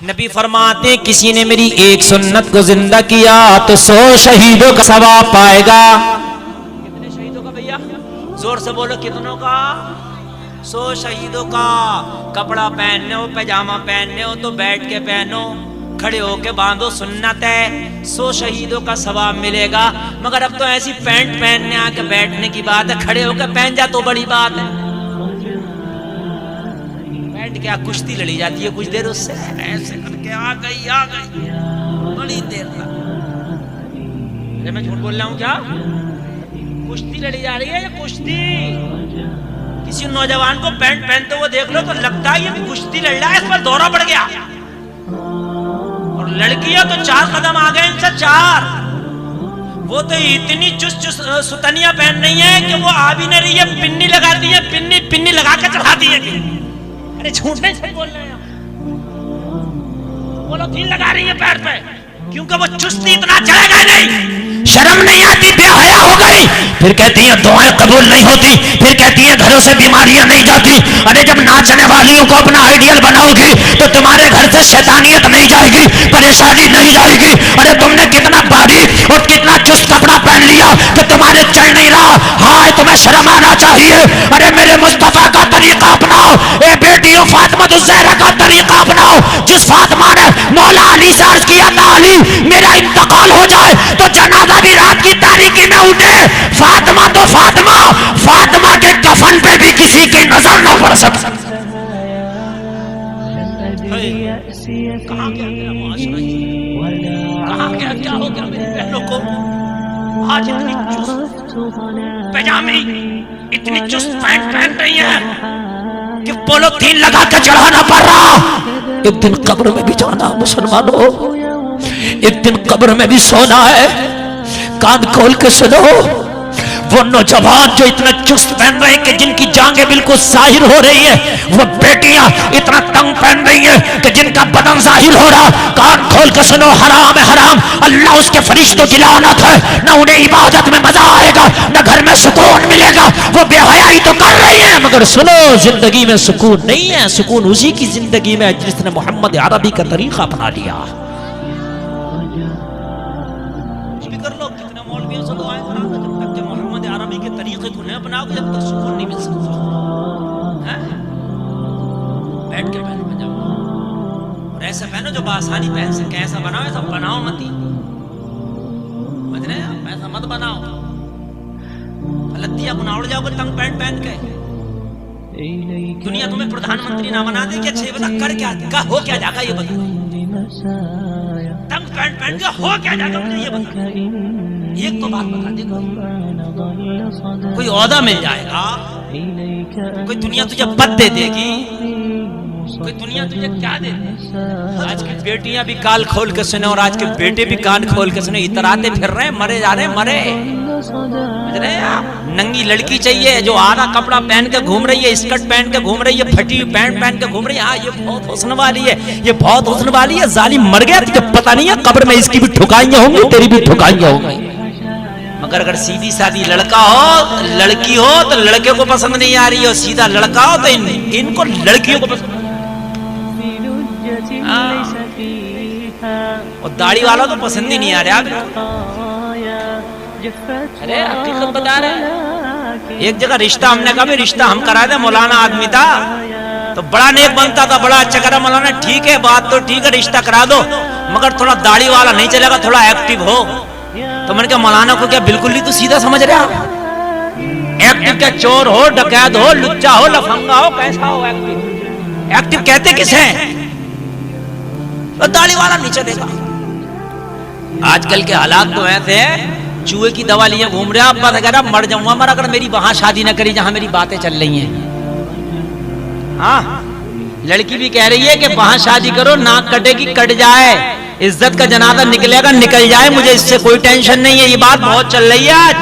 नबी फरमाते किसी ने मेरी एक सुन्नत को जिंदा किया तो 100 शहीदों का सवाब पाएगा। कितने शहीदों का भैया? जोर से बोलो, कितनों का? 100 शहीदों का। कपड़ा पहनने हो, पैजामा पहनने हो तो बैठ के पहनो, खड़े होके बांधो, सुन्नत है। 100 शहीदों का सवाब मिलेगा। मगर अब तो ऐसी पैंट पहनने आके बैठने की बात है, खड़े होकर पहन जा तो बड़ी बात है। पैंट क्या कुश्ती लड़ी जाती है कुछ देर उससे, ऐसे करके आ गई बड़ी देर तक। अरे मैं झूठ बोल रहा हूँ क्या? कुश्ती लड़ी जा रही है ये कुश्ती। किसी नौजवान को पैंट पहनते हुए देख लो तो लगता है ये भी कुश्ती लड़ रहा है, इस पर दौरा बढ़ गया। और लड़कियां तो 4 कदम आ गए इनसे 4। वो तो इतनी चुस्त सुतनिया पहन रही है कि वो आ भी नहीं रही है, पिन्नी लगाती है, पिन्नी लगा के चढ़ाती है। अरे झूठ नहीं सही बोल रहे हैं, पॉलीथीन लगा रही है पैर पे, क्योंकि वो चुस्ती इतना चलेगा नहीं। शर्म नहीं आती, बेहया हो गई। फिर कहती है दुआएं कबूल नहीं होती, फिर कहती है घरों से बीमारियां नहीं जाती। अरे जब नाचने वालियों को अपना आइडियल बनाओगी तो तुम्हारे घर से शैतानियत नहीं जाएगी, परेशानी नहीं जाएगी। अरे तुमने कितना बारीक और कितना चुस्त कपड़ा पहन लिया कि तुम्हारे चल नहीं रहा। हाय तुम्हें शर्म आना चाहिए। अरे मेरे मुस्तफा का तरीका अपनाओ, ए बेटियों फातिमा ज़हरा का तरीका अपनाओ। जिस फातिमा ने मौला अली से अर्ज किया था अली मेरा इंतकाल हो जाए तो जनाजा भी रात की तारीकी में उठे। फातिमा तो फातिमा, फातिमा के कफन पे भी किसी की नजर न पड़ सकती। कहाँ गया क्या हो गया मेरी बहनों को? आज इतनी चुस्त पैजामे, इतनी चुस्त पैंट पहन रही है कि पॉलीथीन लगा के चढ़ाना पड़ रहा। एक दिन कब्र में भी जाना मुसलमानों, एक दिन कब्र में भी सोना है। कान खोल के सुनो, वो नौजवान जो इतना चुस्त पहन रहे हैं कि जिनकी जांघें बिल्कुल जाहिर हो रही है, वो बेटियां इतना तंग पहन रही हैं कि जिनका बदन जाहिर हो रहा। कान खोल के सुनो, हराम है हराम। अल्लाह उसके फरिश्तों की लानत है, न उन्हें इबादत में मजा आएगा, न घर में सुकून मिलेगा। वो बेहयाई तो कर रही है मगर सुनो जिंदगी में सुकून नहीं है। सुकून उसी की जिंदगी में जिसने मोहम्मद अरबी का तरीका अपना लिया। कर लो कितने मौलवियों से दुआएं करा दो, जब तक के मोहम्मद अरबी के तरीके को नहीं अपनाओगे जब तक सुकून नहीं मिल सकता है। बैठ के पहनो पजामा, और ऐसा पहनो जो बासानी पहन सके। ऐसा बनाओ, ऐसा बनाओ मत ही, समझ रहे हैं? ऐसा मत बनाओ, लद्दिया गुना उड़ जाओगे तंग पैंट पहन के। दुनिया तुम्हें प्रधानमंत्री ना बना दे, क्या 6 बजे कर क्या हो क्या जाएगा ये बताओ। तंग पैंट पहन के हो क्या जाएगा मुझे ये बता। एक तो बात बता दे, कोई ओहदा मिल जाएगा, कोई दुनिया तुझे पद दे देगी, कोई दुनिया तुझे क्या दे देगी। आज की बेटियां भी काल खोल के सुने और आज के बेटे भी कान खोल के सुने। इतराते फिर रहे, मरे जा रहे, मरे। समझ रहे हैं आप? नंगी लड़की चाहिए जो आधा कपड़ा पहन के घूम रही है, स्कर्ट पहन के घूम रही है, फटी हुई पैंट पहन के घूम रही है। हाँ ये बहुत हुस्न वाली है, ये बहुत हुस्न वाली है। जालिम मर गया तुझे पता नहीं है, कब्र में इसकी भी ठुकाइयां होंगी, तेरी भी ठुकाइयां होंगी। मगर अगर सीधी सादी लड़का हो, लड़की हो तो लड़के को पसंद नहीं आ रही हो, सीधा लड़का हो तो इनको लड़कियों को पसंद। और दाढ़ी वाला तो पसंद ही नहीं आ रहा। अरे हकीकत बता रहे हैं। एक जगह रिश्ता हमने कहा रिश्ता हम करा दे, मौलाना आदमी था तो बड़ा नेक बनता था, बड़ा अच्छा करा। मौलाना ठीक है, बात तो ठीक है, रिश्ता करा दो मगर थोड़ा दाढ़ी वाला नहीं चलेगा, थोड़ा एक्टिव हो। तो मैंने कहा मौलाना को क्या बिल्कुल ही तो सीधा समझ रहा? एक्टिव क्या चोर हो, डकैत हो, लुच्चा हो, लफंगा हो, कैसा हो एक्टिव? एक्टिव कहते किस है? तो दाढ़ी वाला नहीं चलेगा। आजकल के हालात तो ऐसे हैं, चूहे की दवा लिए घूम रहे। अब अगर मर जाऊंगा मगर अगर मेरी वहां शादी न करी जहां मेरी बातें चल रही हैं। हाँ लड़की भी कह रही है कि वहां शादी करो, नाक कटेगी कट जाए, इज्जत का जनाजा निकलेगा निकल जाए, मुझे इससे कोई टेंशन नहीं है। ये बात बहुत चल रही है आज।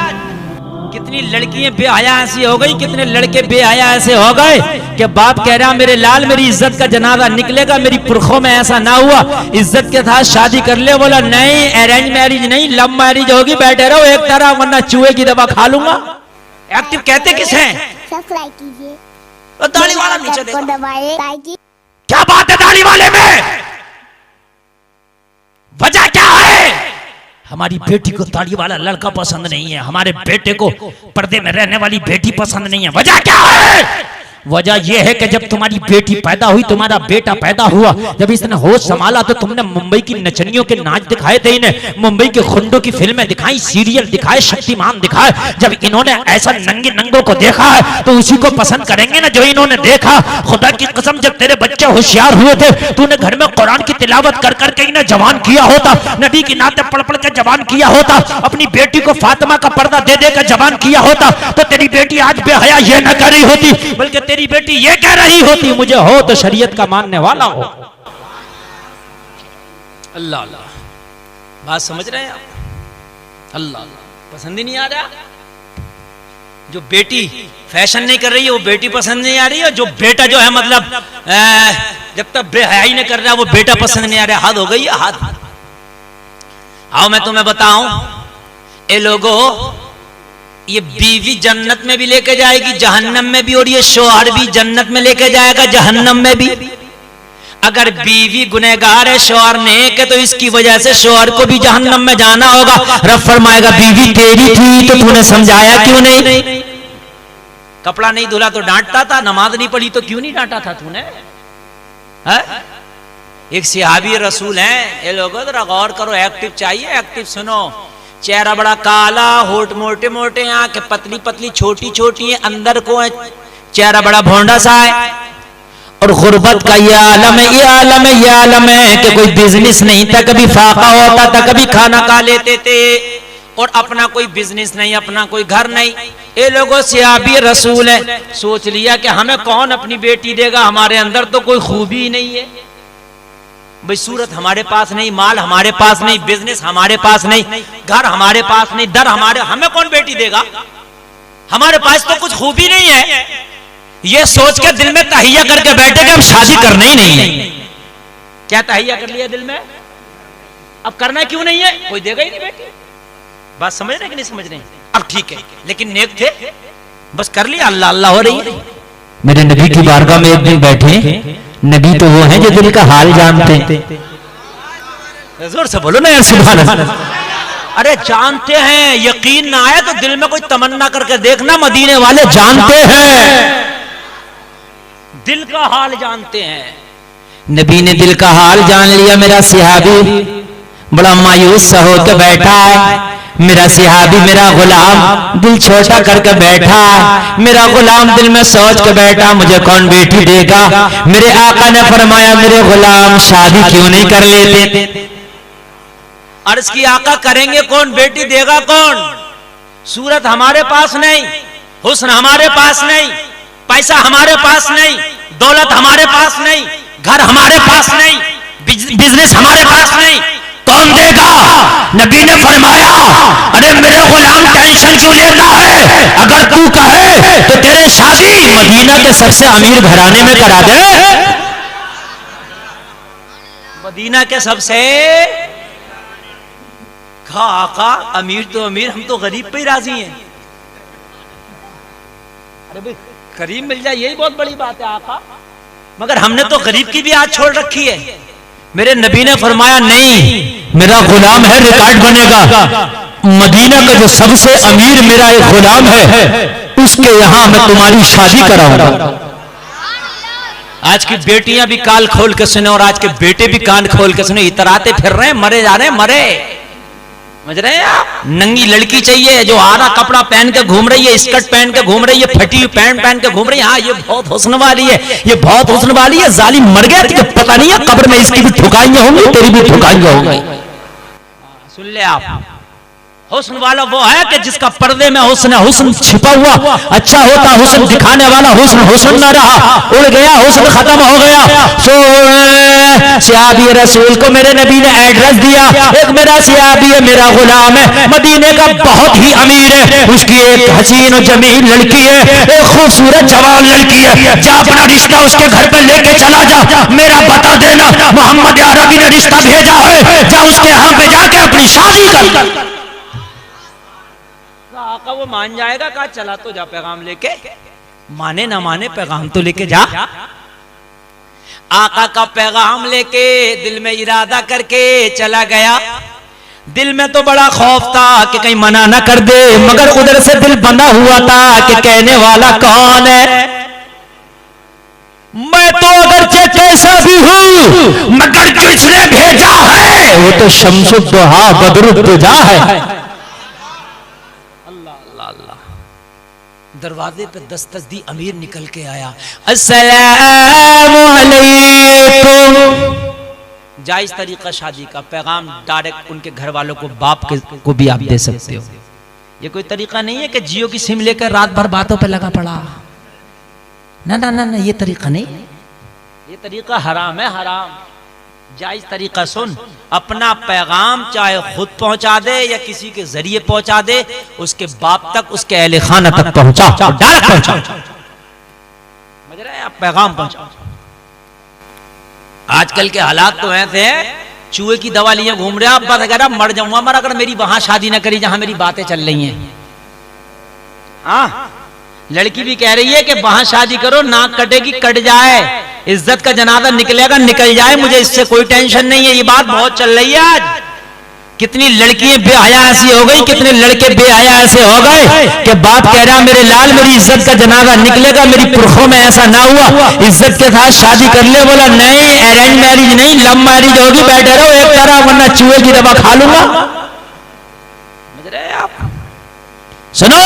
कितनी लड़कियां बेहया ऐसी हो गई, कितने लड़के बेहया ऐसे हो गए कि बाप कह रहा मेरे लाल मेरी इज्जत का जनाजा निकलेगा, मेरी पुरखों में ऐसा ना हुआ, इज्जत के साथ शादी कर ले। बोला नहीं, अरेंज मैरिज नहीं, लव मैरिज होगी, बैठे रहो एक तरह वरना चूहे की दवा खा लूंगा। एक्टिव कहते किस है? सब्सक्राइब कीजिए, दाढ़ी वाला नीचे देखो। क्या बात है दाढ़ी वाले में? हमारी बेटी को ताड़ी वाला लड़का पसंद नहीं है, हमारे बेटे को पर्दे में रहने वाली बेटी पसंद नहीं है। वजह क्या है? वजह यह है कि जब तुम्हारी बेटी पैदा हुई, तुम्हारा बेटा पैदा हुआ, जब इसने होश संभाला तो तुमने मुंबई की नचनियों के नाच दिखाए थे, इन्हें मुंबई के खुंडों की फिल्में दिखाई, सीरियल दिखाए, शक्तिमान दिखाए। जब इन्होंने ऐसा नंगे नंगों को देखा है तो उसी को पसंद करेंगे ना जो इन्होंने देखा। खुदा की कसम, जब तेरे बच्चे होशियार हुए थे, तूने घर में कुरान की तिलावत कर करके इन्हें जवान किया होता, नबी की नाते पढ़ पढ़ के जवान किया होता, अपनी बेटी को फातिमा का पर्दा दे दे कर जवान किया होता, तो तेरी बेटी आज बेहया ये न कर रही होती, बल्कि तेरी बेटी ये कह रही होती, मुझे हो तो शरीयत का मानने वाला हो। अल्लाह अल्लाह, बात समझ रहे हैं आप? अल्लाह अल्लाह, पसंद ही नहीं आ रहा। जो बेटी फैशन नहीं कर रही है वो बेटी पसंद नहीं आ रही है, जो बेटा जो है मतलब जब तक बेहयाई नहीं कर रहा वो बेटा पसंद नहीं आ रहा। हद हो गई है, हद। आओ मैं तुम्हें बताऊं, ए लोगों, ये बीवी जन्नत में भी लेके जाएगी, जहन्नम में भी, और ये शौहर भी जन्नत में लेके जाएगा, जहन्नम में भी। अगर बीवी गुनहगार है, शौहर नेक है, तो इसकी वजह से शौहर को भी जहन्नम में जाना होगा। रब फरमाएगा बीवी तेरी थी तो तूने समझाया क्यों नहीं? कपड़ा नहीं धुला तो डांटता था, नमाज नहीं पढ़ी तो क्यों नहीं डांटा था तूने? एक सहाबी रसूल हैं, ये लोगों जरा गौर करो, एक्टिव चाहिए, एक्टिव सुनो। चेहरा बड़ा काला, होठ मोटे मोटे, आंखें पतली पतली छोटी छोटी है, अंदर को है चेहरा बड़ा भोंडा सा है, और गुर्बत का ये आलम है, ये आलम है, ये आलम है कि कोई बिजनेस नहीं था, कभी फाका होता था, कभी खाना खा लेते थे, और अपना कोई बिजनेस नहीं, अपना कोई घर नहीं। ये लोगों सहाबी रसूल है, सोच लिया कि हमें कौन अपनी बेटी देगा, हमारे अंदर तो कोई खूबी ही नहीं है भाई, सूरत हमारे पास नहीं, माल हमारे पास नहीं, बिजनेस हमारे पास नहीं, घर हमारे पास नहीं, दर हमारे, हमें कौन बेटी देगा, हमारे पास तो कुछ खूबी नहीं है। ये सोच के दिल में तहिया करके बैठे कि अब शादी करना ही नहीं है। क्या तहिया कर लिया दिल में? अब करना क्यों नहीं है? कोई देगा ही नहीं बेटी। बात समझ रहे कि नहीं समझ रहे? अब ठीक है, लेकिन नेक थे, बस कर लिया, अल्लाह अल्लाह हो रही है। मेरे नबी की बारगाह में एक दिन बैठे, नबी तो वो हैं जो दिल का हाल जानते हैं। जोर से बोलो ना यार, सुभान अल्लाह। अरे जानते हैं, यकीन ना आए तो दिल में कोई तमन्ना करके देखना, मदीने वाले जानते हैं, दिल का हाल जानते हैं। नबी ने दिल का हाल जान लिया। मेरा सहाबी बड़ा मायूस सा होकर बैठा है, मेरा सहाबी, मेरा गुलाम दिल छोटा करके बैठा, मेरा गुलाम दिल में सोच के बैठा मुझे कौन बेटी देगा। मेरे आका ने फरमाया मेरे गुलाम शादी क्यों नहीं कर लेते? अर्ज की आका करेंगे कौन, बेटी देगा कौन? सूरत हमारे पास नहीं, हुस्न हमारे पास नहीं, पैसा हमारे पास नहीं, दौलत हमारे पास नहीं, घर हमारे पास नहीं, बिजनेस हमारे पास नहीं, कौन देगा? नबी ने फरमाया अरे मेरे गुलाम टेंशन क्यों लेता है, अगर तू कहे तो तेरे शादी मदीना के सबसे अमीर घराने में करा दे। मदीना के सबसे आका, अमीर तो अमीर, हम तो गरीब पे ही राजी हैं। अरे भाई गरीब मिल जाए यही बहुत बड़ी बात है आका, मगर हमने तो गरीब की भी आज छोड़ रखी है। मेरे नबी ने फरमाया नहीं, मेरा गुलाम है, रिकॉर्ड बनेगा, मदीना का जो सबसे अमीर मेरा एक गुलाम है, उसके यहाँ मैं तुम्हारी शादी कराऊंगा। आज की बेटियां भी कान खोल के सुने और आज के बेटे भी कान खोल के सुने, इतराते फिर रहे हैं, मरे जा रहे हैं, मरे, समझ रहे हैं आप? नंगी लड़की चाहिए जो आरा कपड़ा पहन के घूम रही है, स्कर्ट पहन के घूम रही है, फटी हुई पैंट पहन के घूम रही है, हाँ ये बहुत हुस्न वाली है, ये बहुत हुस्न वाली है। जालिम मर गया तुझे पता नहीं है, कब्र में इसकी भी ठुकाइयां होंगी, तेरी भी ठुकाइयां होंगी। सुन ले आप, हुस्न वाला वो है कि जिसका पर्दे में हुस्न है, हुस्न छिपा हुआ अच्छा होता, हुस्न दिखाने वाला हुस्न हुस्न न रहा, उड़ गया, हुस्न खत्म हो गया। सहाबी रसूल को मेरे नबी ने एड्रेस दिया, एक मेरा सहाबी है, मेरा गुलाम है, मदीने का बहुत ही अमीर है, उसकी एक हसीन और जमील लड़की है, एक खूबसूरत जवान लड़की है, जा अपना रिश्ता उसके घर पे लेके चला जा, मेरा बता देना मोहम्मद अरबी ने रिश्ता भेजा है, जा उसके यहाँ पे जाके अपनी शादी कर। आका वो मान जाएगा, कहा चला तो जा पैगाम लेके, माने ना माने पैगाम तो लेके जा। आका का पैगाम लेके दिल में इरादा करके चला गया। दिल में तो बड़ा खौफ था कि कहीं मना न कर दे, मगर उधर से दिल बंधा हुआ था कि कहने वाला कौन है। मैं तो अगरचे कैसा भी हूं, मगर जिसने भेजा है वो तो शम्सुद्दोहा बदरुद्दुजा है। दरवाजे पे दस्तक दी, अमीर निकल के आया, अस्सलामु अलैकुम। जायज तरीका शादी का, पैगाम डायरेक्ट उनके घर वालों को, बाप को भी आप दे सकते हो। ये कोई तरीका नहीं है कि जियो की सिम लेकर रात भर बातों पे लगा पड़ा। ना ना ना ना, ये तरीका नहीं, ये तरीका हराम है, हराम। जायज तरीका सुन, अपना पैगाम चाहे खुद पहुंचा दे या किसी के जरिए पहुंचा दे, उसके बाप तक, उसके अहले खाना तक पहुंचा, डायरेक्ट पहुंचा। समझ रहे हैं आप, पैगाम पहुंचा। आजकल के हालात तो ऐसे हैं, चूहे की दवा लिए घूम रहे, अब्बा वगैरह मर जाऊंगा मर अगर मेरी वहां शादी ना करी जहां मेरी बातें चल रही हैं। हाँ, लड़की भी कह रही है कि वहां शादी करो, नाक कटेगी कट जाए, इज्जत का जनाजा निकलेगा निकल जाए, मुझे इससे कोई टेंशन नहीं है। ये बात बहुत चल रही है आज। कितनी लड़कियां बेहया ऐसी हो गई, कितने लड़के बेहया ऐसे हो गए कि बाप कह रहा मेरे लाल मेरी इज्जत का जनाजा निकलेगा, मेरी पुरखों में ऐसा ना हुआ, इज्जत के साथ शादी कर ले। बोला नहीं, अरेंज मैरिज नहीं, लव मैरिज होगी, बैठे रहो एक तरह, वरना चूहे की दवा खा लूंगा। समझ रहे आप? सुनो,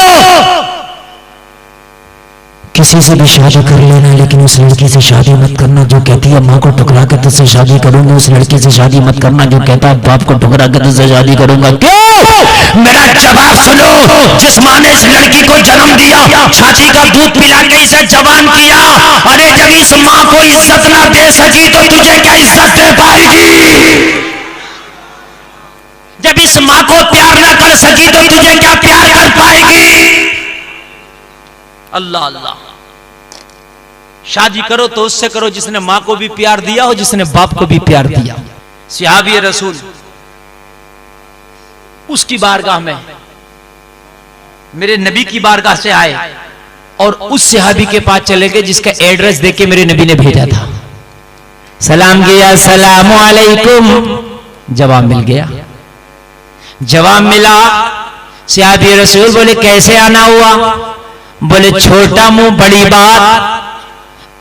किसी से भी शादी कर लेना, लेकिन उस लड़की से शादी मत करना जो कहती है माँ को ठुकरा के तुझसे शादी करूंगा। उस लड़की से शादी मत करना जो कहता है बाप को ठुकरा के तुझसे शादी करूंगा। क्यों? मेरा जवाब सुनो। जिस माँ ने इस लड़की को जन्म दिया, छाती का दूध पिला के इसे जवान किया, अरे जब इस माँ को इज्जत ना दे सकी तो तुझे क्या इज्जत दे पाएगी? जब इस माँ को प्यार ना कर सकी तो तुझे क्या प्यार कर पाएगी? अल्लाह अल्लाह। शादी करो तो उससे करो जिसने माँ को भी प्यार दिया हो, जिसने बाप को भी प्यार दिया। सहाबी रसूल उसकी बारगाह में, मेरे नबी की बारगाह से आए और उस सहाबी के पास चले गए जिसका एड्रेस देके मेरे नबी ने भेजा था। सलाम किया, अस्सलामु अलैकुम। जवाब मिल गया। जवाब मिला। सहाबी रसूल बोले कैसे आना हुआ? बोले छोटा मुंह बड़ी बात,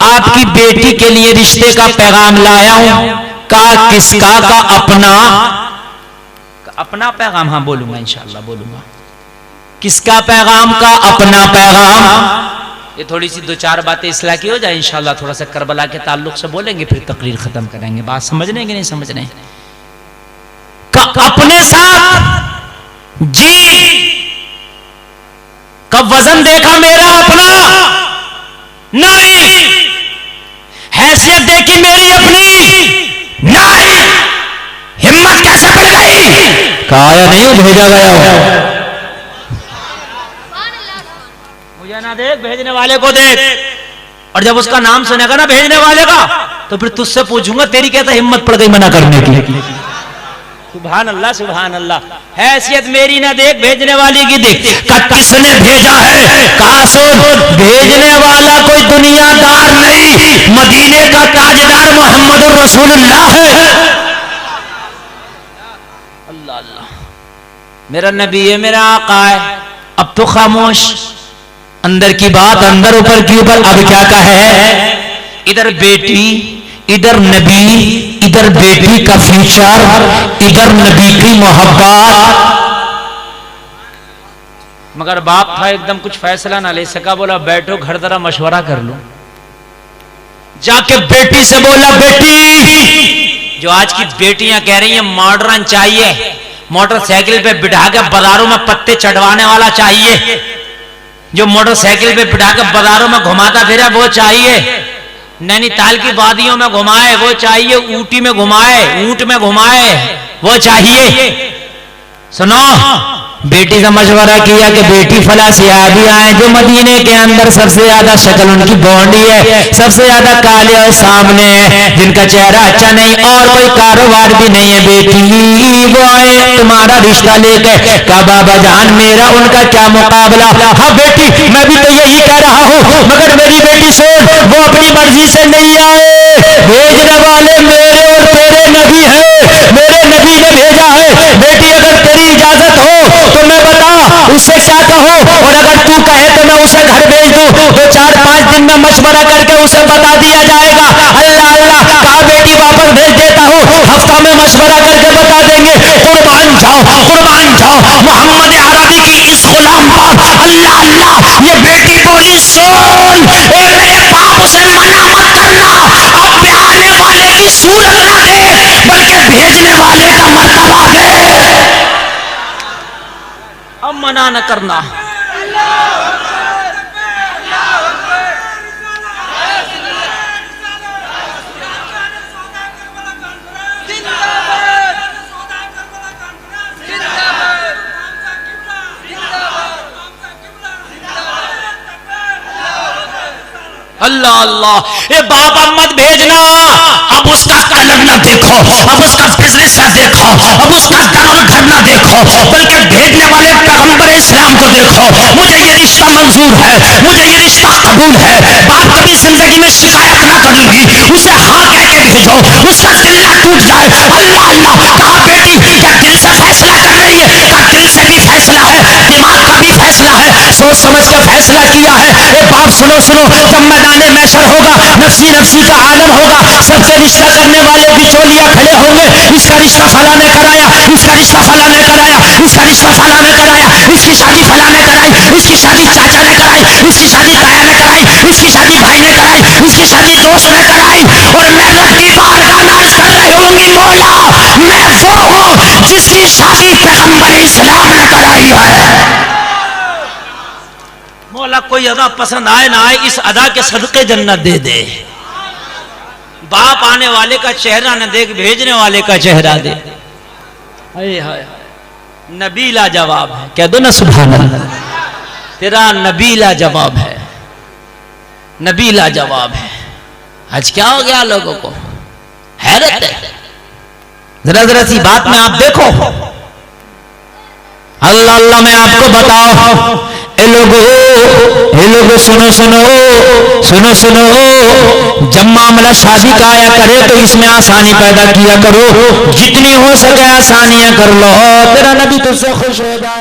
आपकी बेटी के लिए रिश्ते का पैगाम लाया हूं। कहा किसका? का अपना। अपना पैगाम? हाँ बोलूंगा, इंशाअल्लाह बोलूंगा। किसका पैगाम? का अपना पैगाम। ये थोड़ी सी दो चार बातें इस्लाह की हो जाए इंशाअल्लाह, थोड़ा सा करबला के ताल्लुक से बोलेंगे, फिर तकरीर खत्म करेंगे। बात समझने की नहीं समझने? का अपने साथ जी का वजन देखा मेरा अपना? नहीं। हैसियत देखी मेरी अपनी? नहीं। हिम्मत कैसे बढ़ गई? कहा नहीं भेजा गया हो। मुझे ना देख, भेजने वाले को देख। और जब उसका नाम सुनेगा ना भेजने वाले का, तो फिर तुझसे पूछूंगा तेरी कैसे हिम्मत पड़ गई मना करने की। सुभान अल्लाह, सुभान अल्लाह। हैसियत मेरी ना देख, भेजने वाली की देख। किसने भेजा है? कहा सुन, भेजने वाला कोई दुनियादार नहीं, मदीने का ताजदार मोहम्मद रसूलुल्लाह है। अल्लाह अल्लाह, मेरा नबी है, मेरा आका है। अब तो खामोश, अंदर की बात अंदर, ऊपर की ऊपर। अब क्या कहे? इधर बेटी, इधर नबी, इधर बेटी का फ्यूचर, इधर नबी की मोहब्बत। मगर बाप था एकदम कुछ फैसला ना ले सका। बोला बैठो घर जरा मशवरा कर लो। जाके बेटी से बोला बेटी, जो आज की बेटियां कह रही हैं मॉडर्न चाहिए, मोटरसाइकिल पे बिठा के बाजारों में पत्ते चढ़वाने वाला चाहिए, जो मोटरसाइकिल पे बिठा के बाजारों में घुमाता फिरे वो चाहिए, नैनीताल की वादियों में घुमाए वो चाहिए, ऊटी में घुमाए, ऊंट में घुमाए वो चाहिए। सुनो, बेटी से मशवरा किया कि बेटी फला सहाबी आए जो मदीने के अंदर सबसे ज्यादा शक्ल उनकी बॉन्डी है, सबसे ज्यादा काले और सामने है, जिनका चेहरा अच्छा नहीं और कोई कारोबार भी नहीं है। बेटी वो आए तुम्हारा रिश्ता लेके। कहा बाबा जान मेरा उनका क्या मुकाबला। हाँ बेटी मैं भी तो यही कह रहा हूँ, मगर मेरी बेटी सुन, वो अपनी मर्जी से नहीं आए, भेजने वाले मेरे और तेरे नबी है, मेरे नबी ने भेजा है। बेटी अगर कुर्बान जाओ मोहम्मद अरबी की इस गुलाम पर। अल्लाह अल्लाह, ये बेटी बोली सुन, ए मेरे बाप उसे मना मत करना, अब ब्याहने वाले की सूरत ना दे बल्कि भेजने वाले का मर्तबा दे। अब मना न करना। अल्लाह अल्लाह, ये बाप अब मत भेजना। अब उसका कलर ना देखो, अब उसका बिजनेस ना देखो, अब उसका दाम घर ना देखो, बल्कि भेजने वाले पैगंबर इस्लाम को देखो। मुझे ये रिश्ता मंजूर है, मुझे ये रिश्ता कबूल है। बाप कभी जिंदगी में शिकायत ना करूंगी, उसे हाँ कह के भेजो, उसका दिल ना टूट जाए। अल्लाह अल्लाह, कहा बेटी क्या दिल से फैसला कर रही है? क्या दिल से भी फैसला है, दिमाग का भी फैसला है, सोच समझ के फैसला किया है। ए बाप सुनो सुनो, जब मैदान महशर होगा, नफसी नफसी का आलम होगा, सबसे रिश्ता करने वाले बिचौलिया खड़े होंगे। इसका रिश्ता फला ने कराया, इसका रिश्ता फला ने कराया, इसका रिश्ता फला ने कराया, इसकी शादी फला ने कराई, इसकी शादी चाचा ने कराई, इसकी शादी ताया ने कराई, इसकी शादी भाई ने कराई, इसकी शादी दोस्त ने कराई। और मैं रब की बारगाह में अर्ज कर रही होंगी, मौला मैं वो हूँ जिसकी शादी पैगंबर इस्लाम ने कराई है। मौला कोई अदा पसंद आए ना आए, इस अदा के सदके जन्नत दे दे। बाप आने वाले का चेहरा न देख, भेजने वाले का चेहरा दे। हाय हाय, नबीला जवाब है, कह दो ना सुभान अल्लाह। तेरा नबीला जवाब है, नबीला जवाब है। आज क्या हो गया लोगों को, हैरत है। जरा जरा सी बात में आप देखो। अल्लाह अल्लाह, मैं आपको बताओ, ए लोगो सुनो सुनो सुनो सुनो, जब मामला शादी का आया करे तो इसमें आसानी पैदा किया करो, जितनी हो सके आसानियां कर लो, तेरा नबी तुझसे खुश हो जाए।